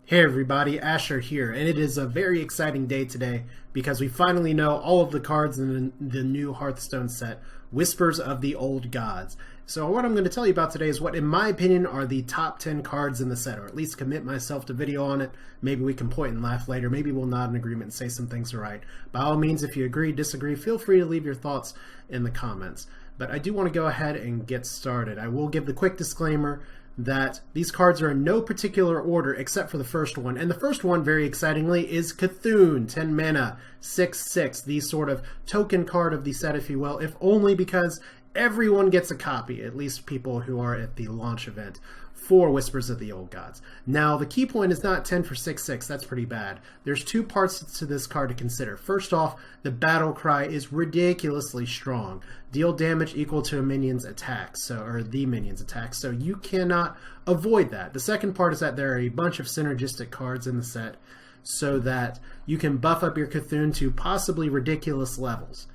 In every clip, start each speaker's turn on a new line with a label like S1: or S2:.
S1: Hey everybody, Asher here, and it is a very exciting day today because we finally know all of the cards in the new Hearthstone set, Whispers of the Old Gods. So what I'm going to tell you about today is what, in my opinion, are the top 10 cards in the set, or at least commit myself to video on it. Maybe we can point and laugh later, maybe we'll nod in agreement and say some things are right. By all means, if you agree, disagree, feel free to leave your thoughts in the comments. But I do want to go ahead and get started. I will give the quick disclaimer that these cards are in no particular order except for the first one. And the first one, very excitingly, is Cthulhu, 10 mana, 6/6, the sort of token card of the set, if you will, if only because everyone gets a copy, at least people who are at the launch event, for Whispers of the Old Gods. Now, the key point is not 10 for 6/6, that's pretty bad. There's two parts to this card to consider. First off, the battle cry is ridiculously strong. Deal damage equal to a minion's attack, or the minion's attack, so you cannot avoid that. The second part is that there are a bunch of synergistic cards in the set, so that you can buff up your Cthulhu to possibly ridiculous levels.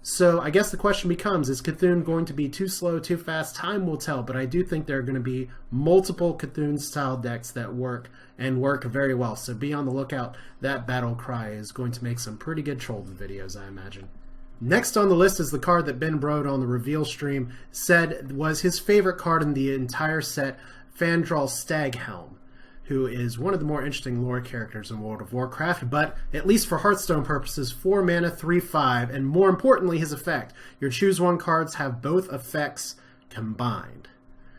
S1: So I guess the question becomes, is Cthulhu going to be too slow, too fast? Time will tell, but I do think there are going to be multiple Cthulhu-style decks that work, and work very well. So be on the lookout. That battle cry is going to make some pretty good trolling videos, I imagine. Next on the list is the card that Ben Brode on the reveal stream said was his favorite card in the entire set, Fandral Staghelm, who is one of the more interesting lore characters in World of Warcraft, but at least for Hearthstone purposes, 4 mana, 3/5, and more importantly, his effect. Your choose one cards have both effects combined.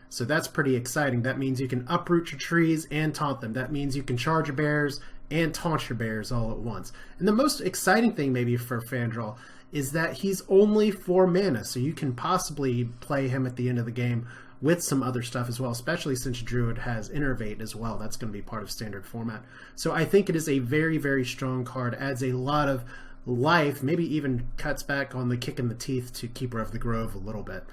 S1: So that's pretty exciting. That means you can uproot your trees and taunt them. That means you can charge your bears and taunt your bears all at once. And the most exciting thing maybe for Fandral is that he's only 4 mana, so you can possibly play him at the end of the game with some other stuff as well, especially since Druid has Innervate as well. That's going to be part of standard format. So I think it is a very, very strong card, adds a lot of life, maybe even cuts back on the kick in the teeth to Keeper of the Grove a little bit.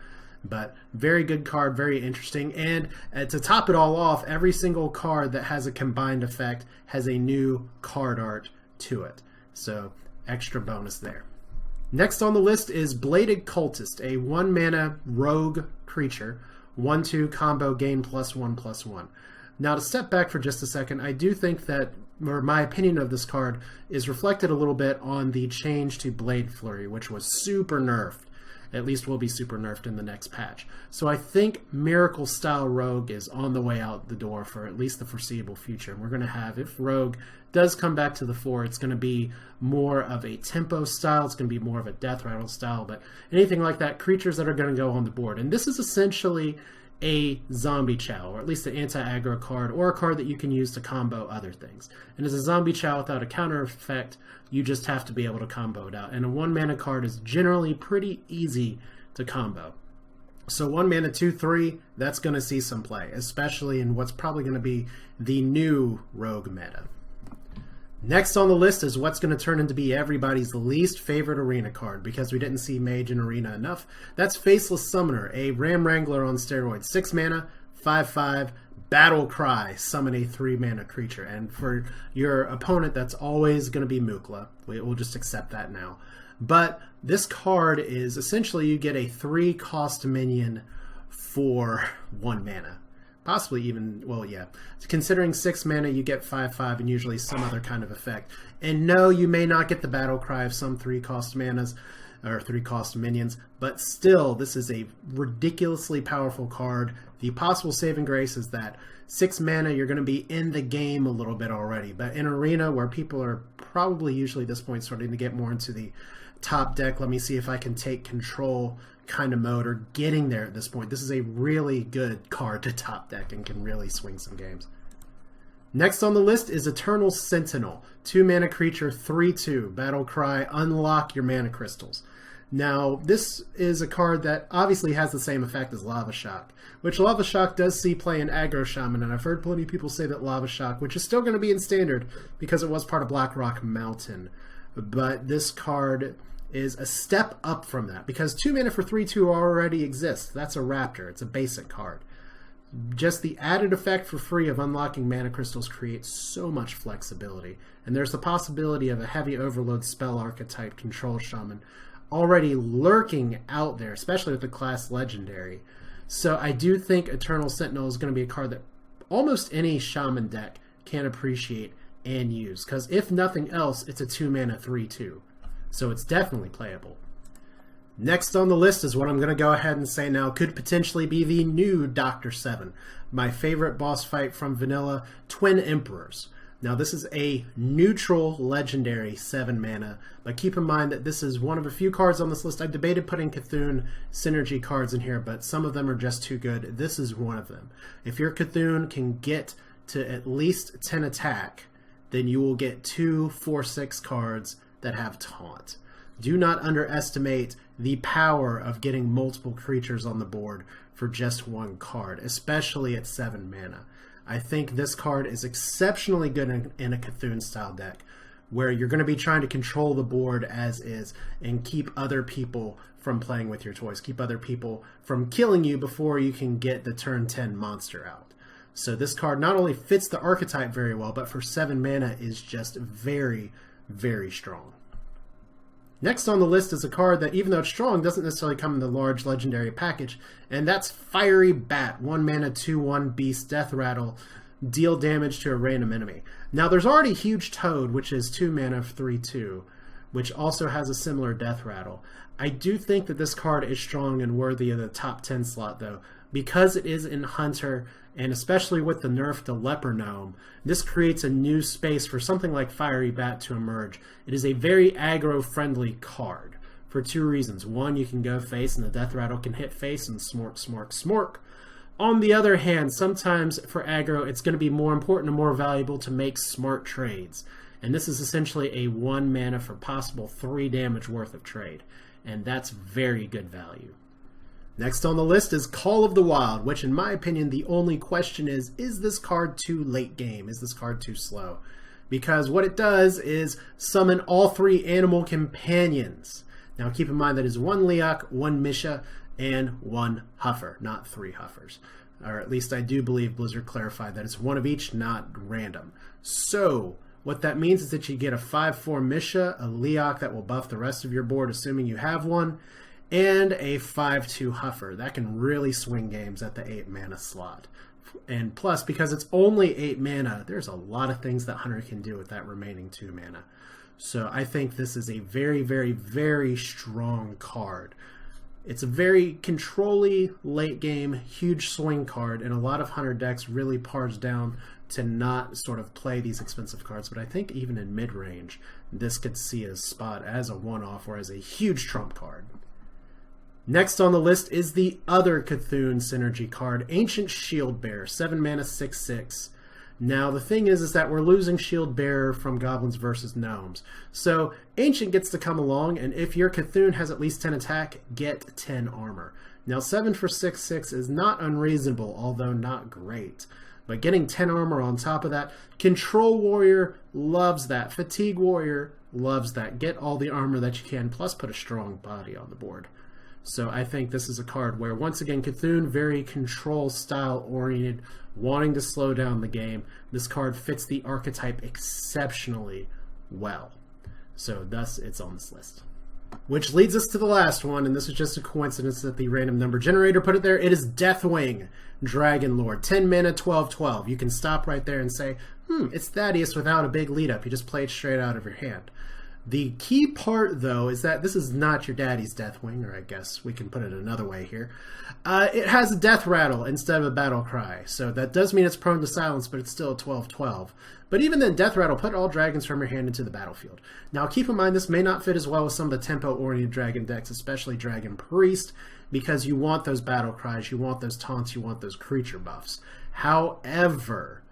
S1: But very good card, very interesting. And to top it all off, every single card that has a combined effect has a new card art to it. So extra bonus there. Next on the list is Bladed Cultist, a 1 mana rogue creature. 1/2 combo, gain +1/+1. Now to step back for just a second, I do think that, or my opinion of this card is reflected a little bit on the change to Blade Flurry, which was super nerfed. At least will be super nerfed in the next patch. So I think Miracle style Rogue is on the way out the door for at least the foreseeable future. And we're going to have, if Rogue does come back to the fore, it's going to be more of a tempo style, it's going to be more of a death rattle style, but anything like that, creatures that are going to go on the board. And this is essentially a zombie chow, or at least an anti-aggro card, or a card that you can use to combo other things. And as a zombie chow without a counter effect, you just have to be able to combo it out. And a 1 mana card is generally pretty easy to combo. So 1 mana 2/3, that's going to see some play, especially in what's probably going to be the new rogue meta. Next on the list is what's going to turn into be everybody's least favorite arena card, because we didn't see Mage in Arena enough. That's Faceless Summoner, a Ram Wrangler on steroids. 6 mana, 5/5, Battle Cry, summon a 3 mana creature. And for your opponent, that's always going to be Mukla. We'll just accept that now. But this card is essentially you get a 3-cost minion for 1 mana. Possibly even, well, yeah. Considering 6 mana, you get 5/5 and usually some other kind of effect. And no, you may not get the Battle Cry of some 3-cost manas, or 3-cost minions, but still, this is a ridiculously powerful card. The possible saving grace is that 6 mana, you're going to be in the game a little bit already. But in Arena, where people are probably usually at this point starting to get more into the top deck, let me see if I can take control kind of mode, or getting there at this point. This is a really good card to top deck and can really swing some games. Next on the list is Eternal Sentinel, 2 mana creature, 3/2, Battle Cry, unlock your mana crystals. Now, this is a card that obviously has the same effect as Lava Shock, which Lava Shock does see play in Aggro Shaman, and I've heard plenty of people say that Lava Shock, which is still going to be in Standard because it was part of Blackrock Mountain, but this card is a step up from that, because 2 mana for 3/2 already exists. That's a Raptor. It's a basic card. Just the added effect for free of unlocking mana crystals creates so much flexibility, and there's the possibility of a heavy overload spell archetype control shaman already lurking out there, especially with the class legendary. So I do think Eternal Sentinel is going to be a card that almost any shaman deck can appreciate and use. Because if nothing else, it's a 2-mana 3/2. So it's definitely playable. Next on the list is what I'm going to go ahead and say now could potentially be the new Dr. 7. My favorite boss fight from Vanilla, Twin Emperors. Now this is a neutral legendary 7 mana, but keep in mind that this is one of a few cards on this list. I debated putting Cthulhu synergy cards in here, but some of them are just too good. This is one of them. If your Cthulhu can get to at least 10 attack, then you will get 2 4/6 cards that have taunt. Do not underestimate the power of getting multiple creatures on the board for just one card, especially at 7 mana. I think this card is exceptionally good in a Cthulhu style deck, where you're going to be trying to control the board as is and keep other people from playing with your toys, keep other people from killing you before you can get the turn 10 monster out. So this card not only fits the archetype very well, but for 7 mana is just very, very strong. Next on the list is a card that, even though it's strong, doesn't necessarily come in the large legendary package, and that's Firey Bat, 1 mana 2/1 beast, death rattle, deal damage to a random enemy. Now there's already Huge Toad, which is 2 mana 3/2, which also has a similar death rattle. I do think that this card is strong and worthy of the top 10 slot though, because it is in Hunter, and especially with the nerf to Leper Gnome, this creates a new space for something like Firey Bat to emerge. It is a very aggro-friendly card for 2 reasons. One, you can go face and the death rattle can hit face and smork, smork, smork. On the other hand, sometimes for aggro, it's going to be more important and more valuable to make smart trades. And this is essentially a 1 mana for possible 3 damage worth of trade. And that's very good value. Next on the list is Call of the Wild, which in my opinion, the only question is this card too late game? Is this card too slow? Because what it does is summon all 3 animal companions. Now keep in mind that is 1 Leok, 1 Misha, and 1 Huffer, not 3 Huffers. Or at least I do believe Blizzard clarified that it's 1 of each, not random. So what that means is that you get a 5/4 Misha, a Leok that will buff the rest of your board, assuming you have one, and a 5/2 Huffer. That can really swing games at the 8 mana slot. And plus, because it's only 8 mana, there's a lot of things that Hunter can do with that remaining 2 mana. So I think this is a very, very, very strong card. It's a very control-y, late game, huge swing card, and a lot of Hunter decks really parse down to not sort of play these expensive cards. But I think even in mid-range, this could see a spot as a one-off or as a huge trump card. Next on the list is the other Cthulhu synergy card, Ancient Shieldbearer, 7 mana 6/6. Now the thing is that we're losing Shieldbearer from Goblins versus Gnomes. So Ancient gets to come along, and if your Cthulhu has at least 10 attack, get 10 armor. Now 7 for 6/6 is not unreasonable, although not great. But getting 10 armor on top of that, Control Warrior loves that. Fatigue Warrior loves that. Get all the armor that you can, plus put a strong body on the board. So I think this is a card where, once again, Cthulhu, very control-style oriented, wanting to slow down the game. This card fits the archetype exceptionally well. So thus, it's on this list. Which leads us to the last one, and this is just a coincidence that the random number generator put it there. It is Deathwing, Dragonlord, 10 mana, 12/12. You can stop right there and say, it's Thaddeus without a big lead-up. You just play it straight out of your hand. The key part, though, is that this is not your daddy's Deathwing, or I guess we can put it another way here. It has a death rattle instead of a battle cry, so that does mean it's prone to silence, but it's still a 12/12. But even then, death rattle, put all dragons from your hand into the battlefield. Now, keep in mind, this may not fit as well with some of the tempo-oriented dragon decks, especially Dragon Priest, because you want those battle cries, you want those taunts, you want those creature buffs. However,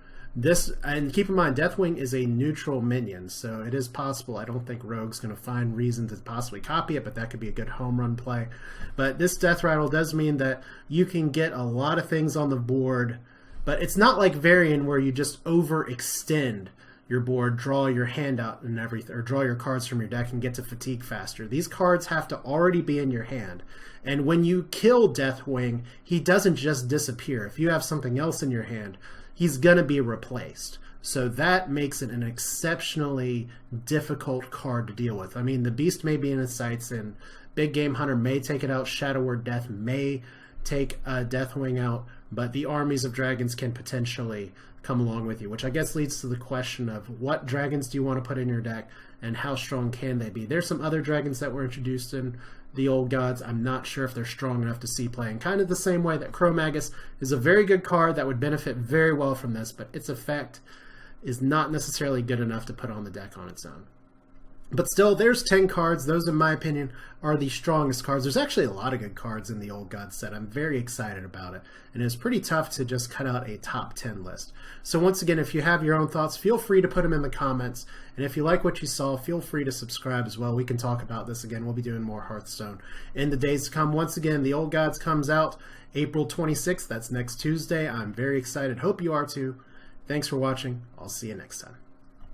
S1: and keep in mind, Deathwing is a neutral minion, so it is possible. I don't think Rogue's going to find reason to possibly copy it, but that could be a good home run play. But this Death Rattle does mean that you can get a lot of things on the board, but it's not like Varian where you just overextend your board, draw your hand out and everything, or draw your cards from your deck and get to fatigue faster. These cards have to already be in your hand. And when you kill Deathwing, he doesn't just disappear. If you have something else in your hand, he's going to be replaced. So that makes it an exceptionally difficult card to deal with. I mean, the Beast may be in its sights, and Big Game Hunter may take it out. Shadow Word Death may take Deathwing out, but the armies of dragons can potentially come along with you, which I guess leads to the question of what dragons do you want to put in your deck and how strong can they be? There's some other dragons that were introduced in the Old Gods. I'm not sure if they're strong enough to see playing. Kind of the same way that Cro-Magus is a very good card that would benefit very well from this, but its effect is not necessarily good enough to put on the deck on its own. But still, there's 10 cards. Those, in my opinion, are the strongest cards. There's actually a lot of good cards in the Old God set. I'm very excited about it. And it's pretty tough to just cut out a top 10 list. So once again, if you have your own thoughts, feel free to put them in the comments. And if you like what you saw, feel free to subscribe as well. We can talk about this again. We'll be doing more Hearthstone in the days to come. Once again, the Old Gods comes out April 26th. That's next Tuesday. I'm very excited. Hope you are too. Thanks for watching. I'll see you next time.